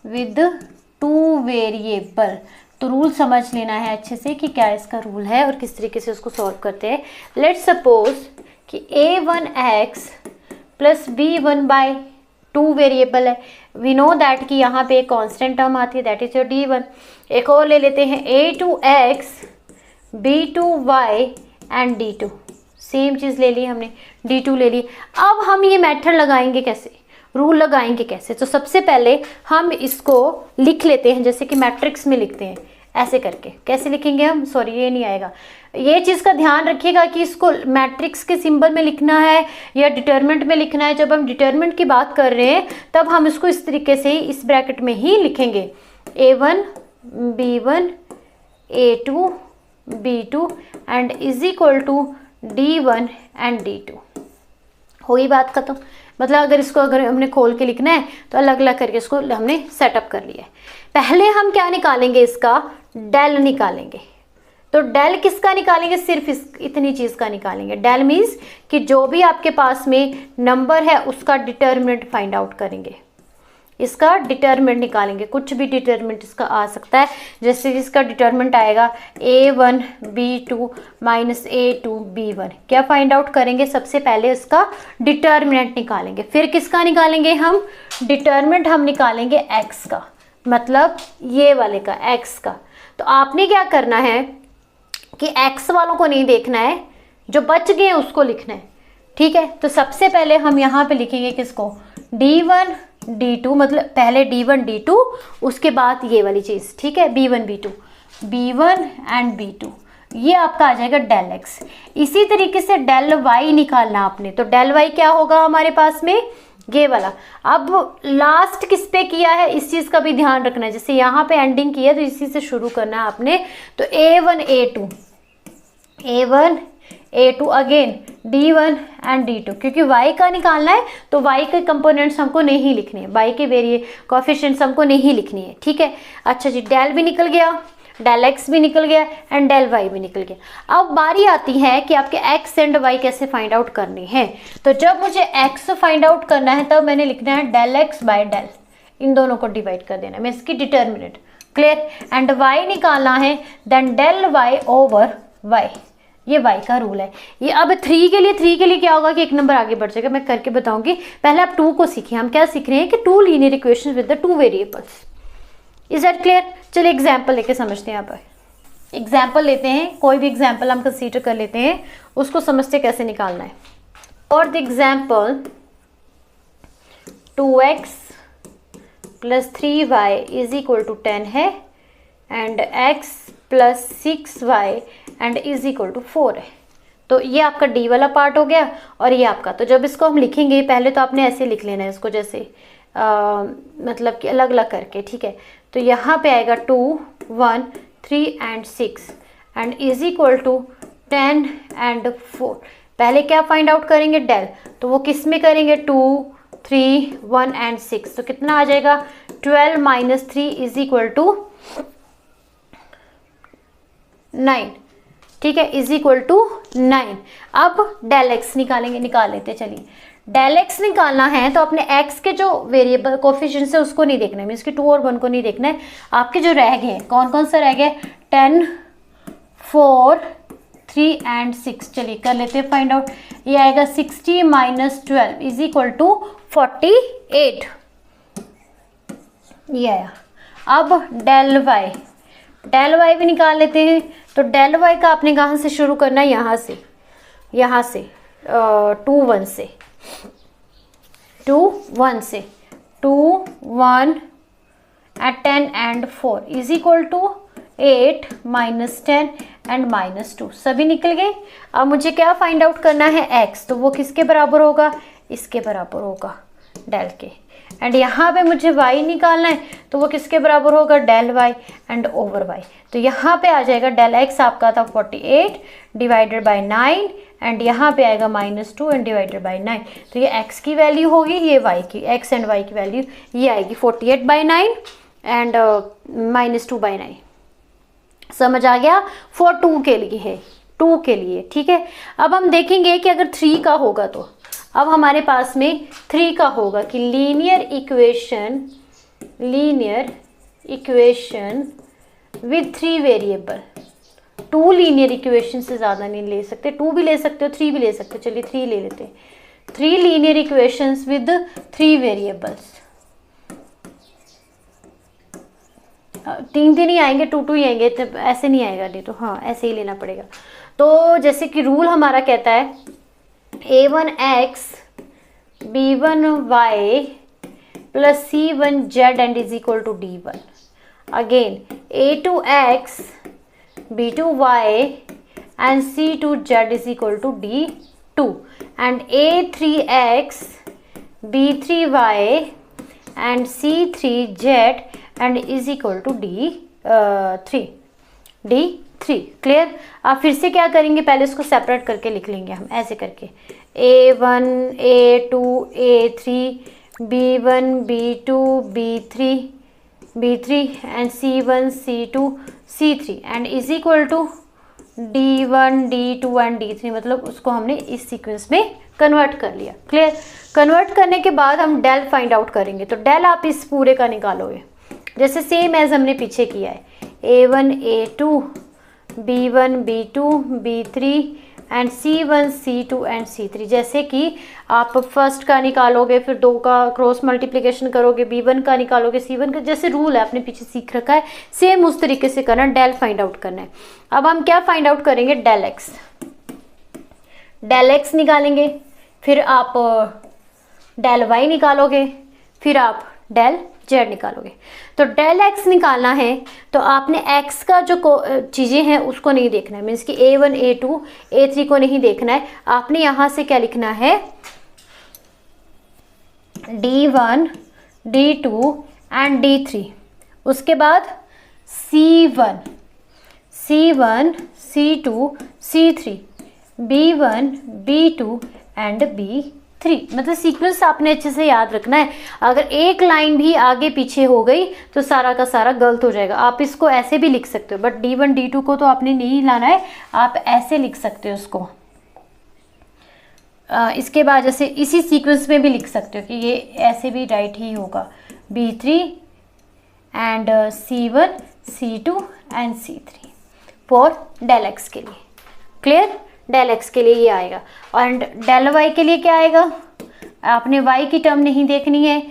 with 2 variable. तो रूल समझ लेना है अच्छे से कि क्या इसका रूल है और किस तरीके से उसको सॉल्व करते हैं। लेट्स सपोज कि a1x plus b1 by 2 variable है, वी नो दैट कि यहाँ पे एक कांस्टेंट टर्म आती है दैट इज योर d1। एक और ले लेते हैं a2x b2y and d2, same चीज़ ले ली हमने, d2 ले ली। अब हम ये मेथड लगाएंगे कैसे, रूल लगाएंगे कैसे, तो सबसे पहले हम इसको लिख लेते हैं जैसे कि मैट्रिक्स में लिखते हैं, ऐसे करके। कैसे लिखेंगे हम, सॉरी ये नहीं आएगा, ये चीज़ का ध्यान रखिएगा कि इसको मैट्रिक्स के सिंबल में लिखना है या डिटरमिनेंट में लिखना है। जब हम डिटरमिनेंट की बात कर रहे हैं तब हम इसको इस तरीके से इस ब्रैकेट में ही लिखेंगे, a1 b1 a2 b2 and is equal to d1 and d2। हुई बात खत्म। मतलब अगर हमने खोल के लिखना है तो अलग अलग करके इसको हमने सेटअप कर लिया है। पहले हम क्या निकालेंगे, इसका डेल निकालेंगे। तो डेल किसका निकालेंगे, सिर्फ इतनी चीज़ का निकालेंगे। डेल मीन्स कि जो भी आपके पास में नंबर है उसका डिटर्मिनेंट फाइंड आउट करेंगे, इसका डिटर्मिनेंट निकालेंगे। कुछ भी डिटर्मिनेंट इसका आ सकता है, जैसे इसका डिटर्मिनेंट आएगा a1 b2 minus a2 b1। क्या फाइंड आउट करेंगे, सबसे पहले इसका डिटर्मिनेंट निकालेंगे। फिर किसका निकालेंगे हम, डिटर्मिनेंट हम निकालेंगे x का, मतलब ये वाले का, x का। तो आपने क्या करना है कि x वालों को नहीं देखना है, जो बच गए उसको लिखना है, ठीक है। तो सबसे पहले हम यहाँ पे लिखेंगे किसको, d1 d2, मतलब पहले d1 d2 उसके बाद ये वाली चीज़, ठीक है, b1 b2, b1 and b2, ये आपका आ जाएगा डेल x। इसी तरीके से डेल y निकालना आपने, तो डेल y क्या होगा हमारे पास में, ये वाला। अब लास्ट किस पे किया है इस चीज़ का भी ध्यान रखना है, जैसे यहाँ पे एंडिंग किया तो इसी से शुरू करना है आपने। तो a1 a2 again d1 and d2, क्योंकि y का निकालना है तो y के कंपोनेंट्स हमको नहीं लिखने हैं, y के वेरिए कोएफिशिएंट्स हमको नहीं लिखनी है, ठीक है। अच्छा जी, डेल भी निकल गया, डेल x भी निकल गया एंड डेल y भी निकल गया। अब बारी आती है कि आपके x एंड y कैसे फाइंड आउट करने हैं। तो जब मुझे x फाइंड आउट करना है तब मैंने लिखना है डेल x बाय डेल, इन दोनों को डिवाइड कर देना, मैं इसकी डिटर्मिनेंट, क्लियर। एंड y निकालना है, then del y over y, ये y का रूल है। ये अब 3 के लिए क्या होगा कि एक नंबर आगे बढ़ जाएगा, मैं करके बताऊंगी। पहले आप 2 को सीखिए। हम क्या सीख रहे हैं कि 2 linear equation with the 2 variables. Is that clear. चलिए एग्जाम्पल लेके समझते हैं। यहाँ पर एग्जाम्पल लेते हैं, कोई भी एग्जाम्पल हम कंसीडर कर लेते हैं, उसको समझते कैसे निकालना है। For the example 2x plus 3y is equal to 10 है, and x plus 6y and is equal to 4 है। तो ये आपका डी वाला पार्ट हो गया और ये आपका। तो जब इसको हम लिखेंगे पहले तो आपने ऐसे लिख लेना है इसको, जैसे मतलब कि अलग अलग करके, ठीक है। तो यहाँ पे आएगा 2 1 3 and 6 and is equal to 10 and 4। पहले क्या फाइंड आउट करेंगे, डेल। तो वो किस में करेंगे, 2 3 1 एंड 6। तो कितना आ जाएगा, 12 माइनस 3 इज इक्वल टू 9, ठीक है, इज इक्वल टू 9। अब डेल एक्स निकालेंगे, निकाल लेते चलिए। डेल एक्स निकालना है तो अपने एक्स के जो वेरिएबल कोफिशिएंट्स है उसको नहीं देखना है, मीन्स कि 2 और 1 को नहीं देखना है। आपके जो रह गए हैं, कौन कौन सा रह गया, 10 4 3 एंड 6। चलिए कर लेते हैं फाइंड आउट। ये आएगा 60 माइनस 12 इज इक्वल टू 48, ये आया। अब डेल वाई, डेल वाई भी निकाल लेते हैं। तो डेल वाई का आपने कहाँ से शुरू करना है, यहाँ से 2 1 से 2 1 at 10 and 4 is equal to 8 minus 10 and minus 2, सभी निकल गए। अब मुझे क्या फाइंड आउट करना है, x। तो वो किसके बराबर होगा, इसके बराबर होगा, डेल के। एंड यहाँ पे मुझे y निकालना है तो वो किसके बराबर होगा, del y and over y। तो यहाँ पे आ जाएगा डेल x आपका था 48 डिवाइडेड बाय 9 एंड यहाँ पे आएगा -2 एंड डिवाइडेड बाय 9। तो ये x की वैल्यू होगी, ये y की, x एंड y की वैल्यू ये आएगी 48/9 एंड -2/9। समझ आ गया, फॉर 2 के लिए है, 2 के लिए, ठीक है। अब हम देखेंगे कि अगर 3 का होगा तो अब हमारे पास में 3 का होगा कि linear equation with 3 variable. 2 linear equation से ज़्यादा नहीं ले सकते, 2 भी ले सकते हो, 3 भी ले सकते हो। चलिए 3 ले लेते हैं। 3 लीनियर इक्वेशंस विद 3 वेरिएबल्स। 3 नहीं आएंगे, 2 ही आएंगे, तो ऐसे नहीं आएगा, नहीं तो हाँ ऐसे ही लेना पड़ेगा। तो जैसे कि रूल हमारा कहता है a1x b1y plus c1z and is equal to d1। Again a2x b2y and c2z is equal to d2 and a3x b3y and c3z and is equal to d3। Clear. आप फिर से क्या करेंगे, पहले इसको सेपरेट करके लिख लेंगे हम ऐसे करके, a1 a2 a3 b1 b2 b3 and c1 c2 c3 and is equal to d1 d2 and d3। मतलब उसको हमने इस सीक्वेंस में कन्वर्ट कर लिया। क्लियर। कन्वर्ट करने के बाद हम डेल फाइंड आउट करेंगे। तो डेल आप इस पूरे का निकालोगे जैसे सेम एज हमने पीछे किया है, a1 a2 b1 b2 b3 and c1 c2 and c3। जैसे कि आप फर्स्ट का निकालोगे, फिर 2 का क्रॉस मल्टीप्लिकेशन करोगे, b1 का निकालोगे, c1 का, जैसे रूल है आपने पीछे सीख रखा है, सेम उस तरीके से करना, डेल फाइंड आउट करना है। अब हम क्या फाइंड आउट करेंगे, डेल एक्स निकालेंगे, फिर आप डेल वाई निकालोगे, फिर आप डेल जेड निकालोगे। तो डेल एक्स निकालना है तो आपने एक्स का जो चीज़ें हैं उसको नहीं देखना है, मीन्स कि a1 a2 a3 को नहीं देखना है। आपने यहाँ से क्या लिखना है, d1 d2 एंड d3, उसके बाद c1 c2 c3 b1 b2 and b3। मतलब सीक्वेंस आपने अच्छे से याद रखना है। अगर एक लाइन भी आगे पीछे हो गई तो सारा का सारा गलत हो जाएगा। आप इसको ऐसे भी लिख सकते हो, बट d1 d2 को तो आपने नहीं लाना है, आप ऐसे लिख सकते हो उसको। इसके बाद जैसे इसी सीक्वेंस में भी लिख सकते हो कि ये ऐसे भी राइट ही होगा, b3 and c1 c2 and c3 for del x के लिए। क्लियर। डेल एक्स के लिए ये आएगा और डेल वाई के लिए क्या आएगा, आपने वाई की टर्म नहीं देखनी है,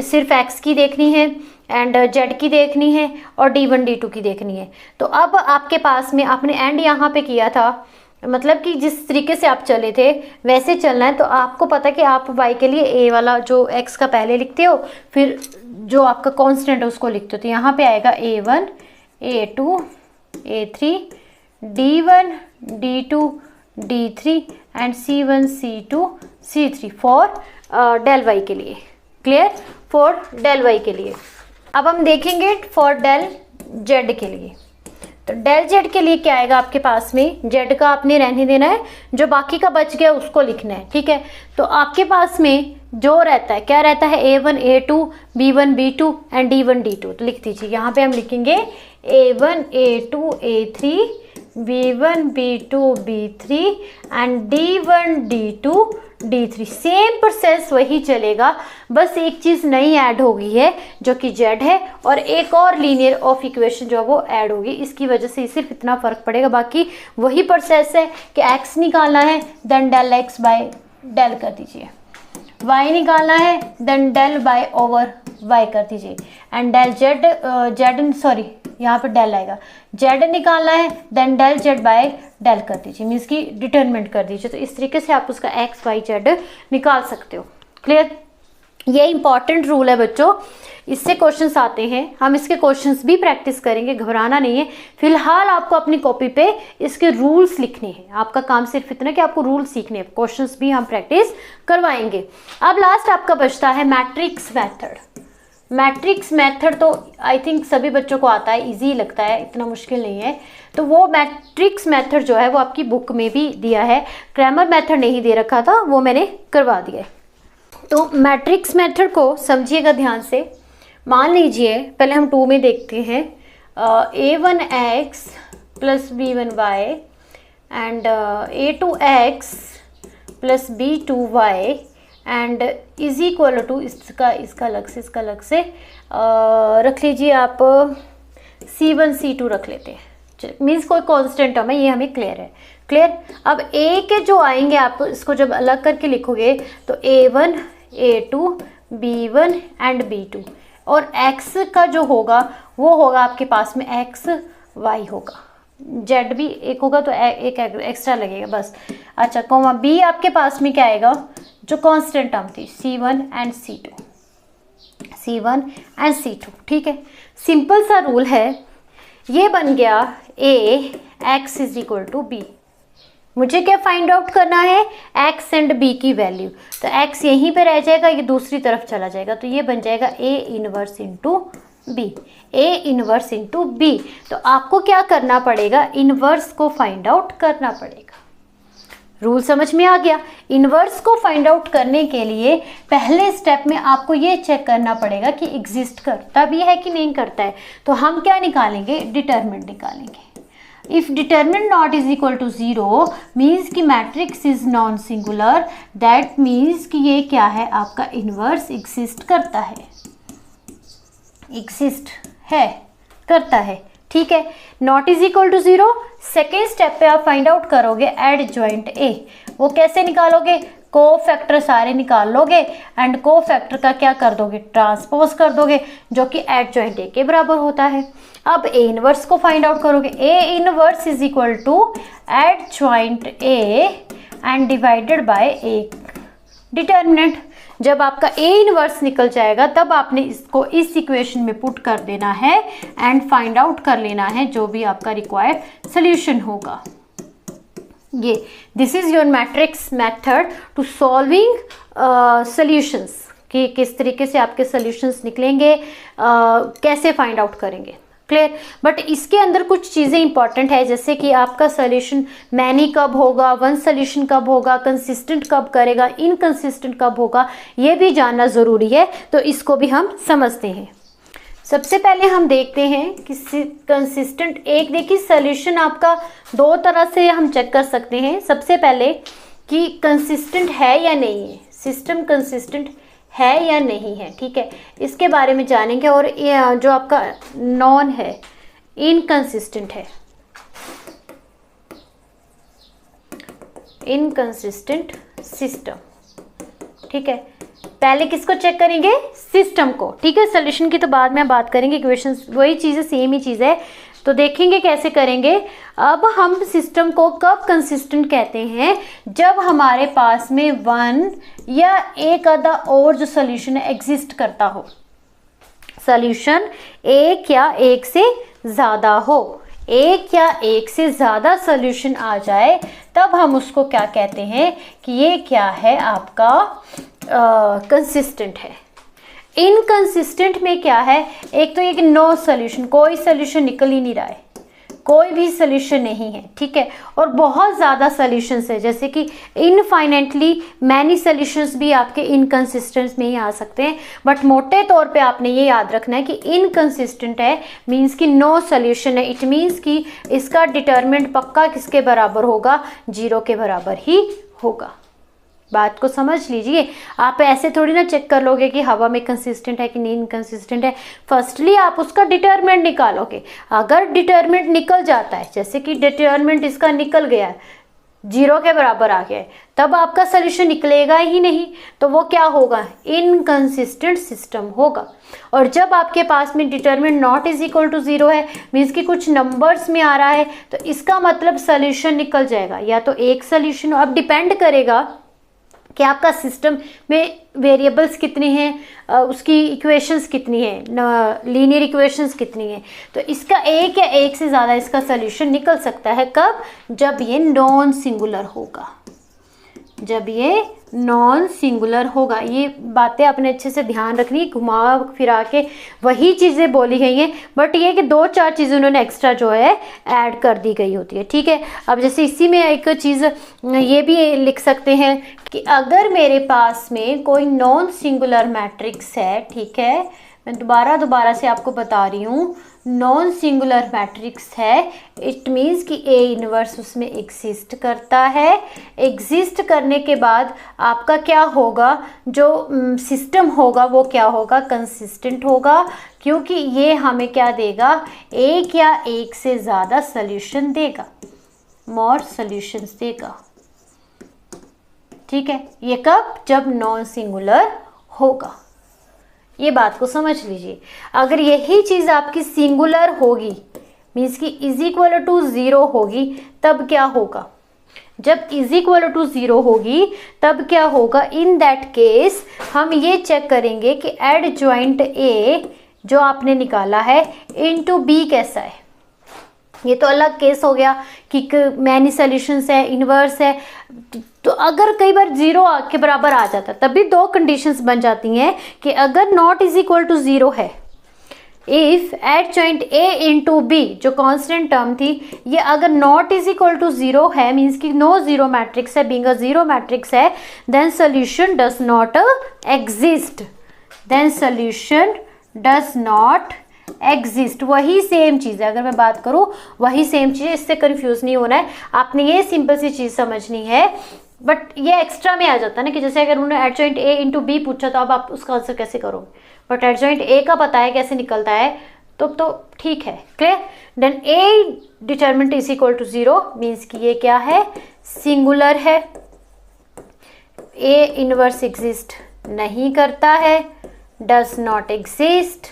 सिर्फ एक्स की देखनी है एंड जेड की देखनी है और d1 d2 की देखनी है। तो अब आपके पास में आपने एंड यहाँ पे किया था मतलब कि जिस तरीके से आप चले थे वैसे चलना है। तो आपको पता है कि आप y के लिए a वाला जो x का पहले लिखते हो, फिर जो आपका कांस्टेंट है उसको लिखते हो। तो यहाँ पे आएगा a1 a2 a3 d1 d2 d3 and c1 c2 c3 for del y के लिए। क्लियर? फॉर डेल y के लिए। अब हम देखेंगे फॉर डेल z के लिए। तो डेल z के लिए क्या आएगा आपके पास में, z का आपने रहने देना है, जो बाकी का बच गया उसको लिखना है। ठीक है, तो आपके पास में जो रहता है क्या रहता है, a1 a2 b1 b2 and d1 d2। तो लिख दीजिए, यहाँ पे हम लिखेंगे a1 a2 a3 b1 b2 b3 and d1 d2 d3। Same process वही चलेगा, बस एक चीज़ नई ऐड हो गई है जो कि z है, और एक और लीनियर ऑफ इक्वेशन जो है वो ऐड होगी। इसकी वजह से सिर्फ इतना फ़र्क पड़ेगा, बाकी वही प्रोसेस है कि x निकालना है then del x by del कर दीजिए, y निकालना है then del by over y कर दीजिए, एंड डेल z सॉरी यहाँ पे डेल आएगा, z निकालना है then del z by del कर दीजिए, मीन्स की डिटरमिनेंट कर दीजिए। तो इस तरीके से आप उसका x y z निकाल सकते हो। क्लियर? ये इंपॉर्टेंट रूल है बच्चों, इससे क्वेश्चंस आते हैं, हम इसके क्वेश्चंस भी प्रैक्टिस करेंगे, घबराना नहीं है। फिलहाल आपको अपनी कॉपी पे इसके रूल्स लिखने हैं, आपका काम सिर्फ इतना कि आपको रूल सीखने हैं, क्वेश्चंस भी हम प्रैक्टिस करवाएंगे। अब लास्ट आपका बचता है मैट्रिक्स मेथड। मैट्रिक्स मेथड तो आई थिंक सभी बच्चों को आता है, इजी लगता है, इतना मुश्किल नहीं है। तो वो मैट्रिक्स मेथड जो है वो आपकी बुक में भी दिया है, क्रैमर मेथड नहीं दे रखा था, वो मैंने करवा दिया है। तो मैट्रिक्स मेथड को समझिएगा ध्यान से। मान लीजिए पहले हम 2 में देखते हैं, a1x plus b1y and a2x plus b2y and is equal to इसका अलग से रख लीजिए आप c1 c2 रख लेते हैं, मीन्स कोई कांस्टेंट टर्म है, ये हमें क्लियर है। क्लियर? अब a के जो आएंगे आप इसको जब अलग करके लिखोगे तो a1 a2 b1 and b2, और x का जो होगा वो होगा आपके पास में x y होगा, z भी एक होगा तो एक एक्स्ट्रा लगेगा बस। अच्छा, कॉमा b आपके पास में क्या आएगा, जो कांस्टेंट टर्म थी c1 एंड c2। ठीक है, सिंपल सा रूल है, ये बन गया a x is equal to b। मुझे क्या फाइंड आउट करना है, x एंड b की वैल्यू। तो x यहीं पे रह जाएगा, ये दूसरी तरफ चला जाएगा, तो ये बन जाएगा a inverse into b, a inverse into b। तो आपको क्या करना पड़ेगा, इनवर्स को फाइंड आउट करना पड़ेगा। रूल समझ में आ गया? इनवर्स को फाइंड आउट करने के लिए पहले स्टेप में आपको ये चेक करना पड़ेगा कि एग्जिस्ट करता भी है कि नहीं करता है। तो हम क्या निकालेंगे, डिटरमिनेंट निकालेंगे। If determinant not is equal to 0 means कि matrix is non singular, that means कि ये क्या है, आपका इनवर्स एग्जिस्ट करता है, करता है। ठीक है, not is equal to 0। Second step पे आप फाइंड आउट करोगे एडजॉइंट ए। वो कैसे निकालोगे, कोफैक्टर सारे निकाल लोगे एंड कोफैक्टर का क्या कर दोगे, ट्रांसपोज कर दोगे, जो कि एडजॉइंट ए के बराबर होता है। अब ए इनवर्स को फाइंड आउट करोगे, A inverse is equal to adjoint A and divided by A determinant. जब आपका ए इनवर्स निकल जाएगा तब आपने इसको इस इक्वेशन में पुट कर देना है एंड फाइंड आउट कर लेना है जो भी आपका रिक्वायर्ड सोल्यूशन होगा। ये this is your matrix method to solving solutions, कि किस तरीके से आपके सॉल्यूशंस निकलेंगे, कैसे फाइंड आउट करेंगे। क्लियर? बट इसके अंदर कुछ चीज़ें इंपॉर्टेंट है, जैसे कि आपका सोल्यूशन मैनी कब होगा, वन सोल्यूशन कब होगा, कंसिस्टेंट कब करेगा, इनकंसिस्टेंट कब होगा, ये भी जानना ज़रूरी है। तो इसको भी हम समझते हैं। सबसे पहले हम देखते हैं कि कंसिस्टेंट, एक देखिए सोल्यूशन आपका दो तरह से हम चेक कर सकते हैं। सबसे पहले कि कंसिस्टेंट है या नहीं है, सिस्टम कंसिस्टेंट है या नहीं है। ठीक है, इसके बारे में जानेंगे। और जो आपका नॉन है, इनकंसिस्टेंट है, इनकंसिस्टेंट सिस्टम। ठीक है, पहले किसको चेक करेंगे, सिस्टम को। ठीक है, सोल्यूशन की तो बाद में बात करेंगे, इक्वेशंस वही चीज़ है, सेम ही चीज़ है। तो देखेंगे कैसे करेंगे। अब हम सिस्टम को कब कंसिस्टेंट कहते हैं, जब हमारे पास में वन या एक आधा और जो सोल्यूशन एग्जिस्ट करता हो, सोल्यूशन एक या एक से ज़्यादा हो, एक या एक से ज़्यादा सोल्यूशन आ जाए, तब हम उसको क्या कहते हैं कि ये क्या है, आपका कंसिस्टेंट है। इनकंसिस्टेंट में क्या है, एक तो ये कि नो सोल्यूशन, कोई सोल्यूशन निकल ही नहीं रहा है, कोई भी सोल्यूशन नहीं है, ठीक है। और बहुत ज़्यादा सोल्यूशंस है, जैसे कि इनफाइनेटली मैनी सोल्यूशंस भी आपके इनकंसिस्टेंट में ही आ सकते हैं। बट मोटे तौर पे आपने ये याद रखना है कि इनकंसिस्टेंट है मीन्स कि नो सोल्यूशन है। इट मीन्स कि इसका डिटरमिनेंट पक्का किसके बराबर होगा, 0 के बराबर ही होगा। बात को समझ लीजिए। आप ऐसे थोड़ी ना चेक कर लोगे कि हवा में कंसिस्टेंट है कि नहीं इनकंसिस्टेंट है। फर्स्टली आप उसका डिटरमिनेंट निकालोगे। अगर डिटरमिनेंट निकल जाता है, जैसे कि डिटरमिनेंट इसका निकल गया है, 0 के बराबर आ गया है, तब आपका सोल्यूशन निकलेगा ही नहीं, तो वो क्या होगा, इनकंसिस्टेंट सिस्टम होगा। और जब आपके पास में determinant not is equal to 0 है, मीन्स कि कुछ नंबर्स में आ रहा है, तो इसका मतलब सोल्यूशन निकल जाएगा। या तो एक सोल्यूशन, अब डिपेंड करेगा कि आपका सिस्टम में वेरिएबल्स कितने हैं, उसकी इक्वेशंस कितनी है, लीनियर इक्वेशंस कितनी है। तो इसका एक या एक से ज़्यादा इसका सोल्यूशन निकल सकता है। कब, जब ये नॉन सिंगुलर होगा, जब ये नॉन सिंगुलर होगा। ये बातें अपने अच्छे से ध्यान रखनी, घुमा फिरा के वही चीज़ें बोली गई हैं, बट ये कि 2-4 चीज़ें उन्होंने एक्स्ट्रा जो है ऐड कर दी गई होती है, ठीक है। अब जैसे इसी में एक चीज़ ये भी लिख सकते हैं कि अगर मेरे पास में कोई नॉन सिंगुलर मैट्रिक्स है, ठीक है, मैं दोबारा से आपको बता रही हूँ, नॉन सिंगुलर मैट्रिक्स है, इट मीन्स कि ए इनवर्स उसमें एग्जिस्ट करता है। एग्जिस्ट करने के बाद आपका क्या होगा, जो सिस्टम होगा वो क्या होगा, कंसिस्टेंट होगा, क्योंकि ये हमें क्या देगा, एक या एक से ज़्यादा सोल्यूशन देगा, मोर सोल्यूशंस देगा, ठीक है। ये कब, जब नॉन सिंगुलर होगा। ये बात को समझ लीजिए। अगर यही चीज़ आपकी सिंगुलर होगी, मीन्स कि इज इक्वल टू 0 होगी, तब क्या होगा, जब इज इक्वल टू 0 होगी तब क्या होगा, इन दैट केस हम ये चेक करेंगे कि एड जॉइंट ए जो आपने निकाला है इनटू बी कैसा है। ये तो अलग केस हो गया कि मैनी सोल्यूशंस है, इनवर्स है। तो अगर कई बार 0 के बराबर आ जाता है, तब भी 2 कंडीशंस बन जाती हैं कि अगर नॉट इज इक्वल टू 0 है, if adjoint A into B जो कांस्टेंट टर्म थी, ये अगर नॉट इज इक्वल टू 0 है, मीन्स कि नो जीरो मैट्रिक्स है, बीइंग अ जीरो मैट्रिक्स है, then solution does not exist, then solution does not exist. वही सेम चीज़ है, अगर मैं बात करूँ वही सेम चीज़ है, इससे कंफ्यूज नहीं होना है। आपने ये सिंपल सी चीज़ समझनी है, बट ये एक्स्ट्रा में आ जाता है ना कि जैसे अगर उन्होंने adjoint A into B पूछा तो अब आप उसका आंसर कैसे करोगे, बट एट जॉइंट ए का पता है कैसे निकलता है, तो ठीक है, clear. Then A determinant is equal to 0 means कि ये क्या है, सिंगुलर है, ए इनवर्स एग्जिस्ट नहीं करता है, डज नॉट एग्जिस्ट,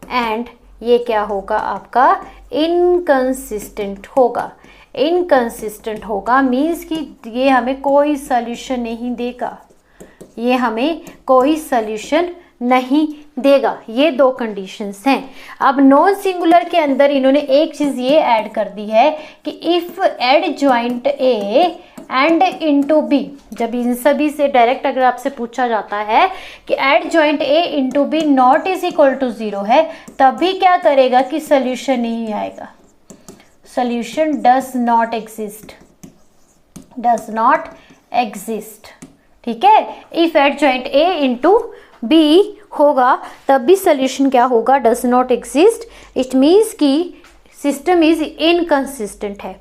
एंड ये क्या होगा, आपका इनकंसिस्टेंट होगा। इनकंसिस्टेंट होगा मीन्स कि ये हमें कोई सॉल्यूशन नहीं देगा, ये हमें कोई सॉल्यूशन नहीं देगा। ये 2 कंडीशंस हैं। अब नॉन सिंगुलर के अंदर इन्होंने एक चीज़ ये ऐड कर दी है कि if adjoint A and into B, जब इन सभी से डायरेक्ट अगर आपसे पूछा जाता है कि adjoint A into B not is equal to 0 है, तभी क्या करेगा कि सोल्यूशन नहीं आएगा, solution does not exist, does not exist, ठीक है। If adjoint A into B होगा तब भी सोल्यूशन क्या होगा, does not exist. It means कि सिस्टम इज इनकंसिस्टेंट है।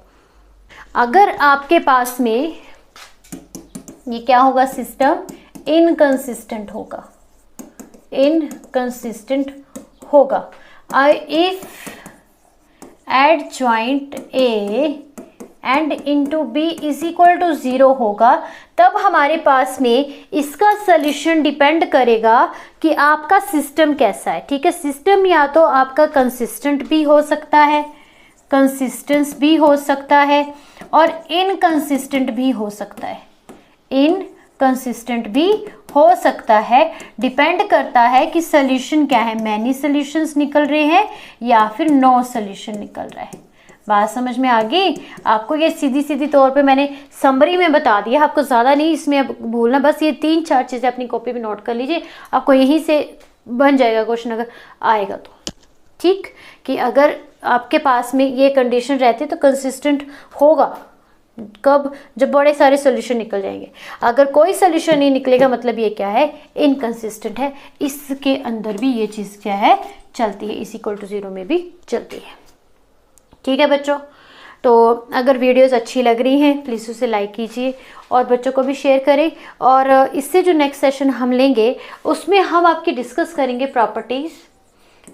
अगर आपके पास में ये क्या होगा, सिस्टम इनकंसिस्टेंट होगा, इनकंसिस्टेंट होगा। If adjoint A and into B is equal to 0 होगा, तब हमारे पास में इसका सोल्यूशन डिपेंड करेगा कि आपका सिस्टम कैसा है, ठीक है। सिस्टम या तो आपका कंसिस्टेंट भी हो सकता है, कंसिस्टेंस भी हो सकता है और इनकंसिस्टेंट भी हो सकता है। इनकंसिस्टेंट भी हो सकता है, डिपेंड करता है कि सोल्यूशन क्या है, मैनी सोल्यूशंस निकल रहे हैं या फिर नो सोल्यूशन निकल रहा है। बात समझ में आ गई? आपको ये सीधी सीधी तौर पे मैंने समरी में बता दिया, आपको ज़्यादा नहीं इसमें अब भूलना, बस ये 3-4 चीज़ें अपनी कॉपी में नोट कर लीजिए, आपको यहीं से बन जाएगा क्वेश्चन अगर आएगा तो। ठीक, कि अगर आपके पास में ये कंडीशन रहती तो कंसिस्टेंट होगा कब, जब बड़े सारे सोल्यूशन निकल जाएंगे। अगर कोई सोल्यूशन नहीं निकलेगा मतलब ये क्या है, इनकंसिस्टेंट है। इसके अंदर भी ये चीज़ क्या है, चलती है, इज इक्वल टू 0 में भी चलती है। ठीक है बच्चों, तो अगर वीडियोस अच्छी लग रही हैं प्लीज़ उसे लाइक कीजिए और बच्चों को भी शेयर करें। और इससे जो नेक्स्ट सेशन हम लेंगे उसमें हम आपकी डिस्कस करेंगे प्रॉपर्टीज़।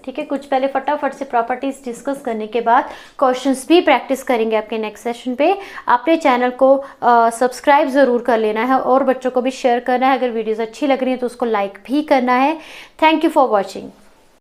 ठीक है, कुछ पहले फटाफट से प्रॉपर्टीज़ डिस्कस करने के बाद क्वेश्चंस भी प्रैक्टिस करेंगे आपके नेक्स्ट सेशन पे। आपने चैनल को सब्सक्राइब ज़रूर कर लेना है और बच्चों को भी शेयर करना है। अगर वीडियोज़ अच्छी लग रही है तो उसको लाइक भी करना है। Thank you for watching.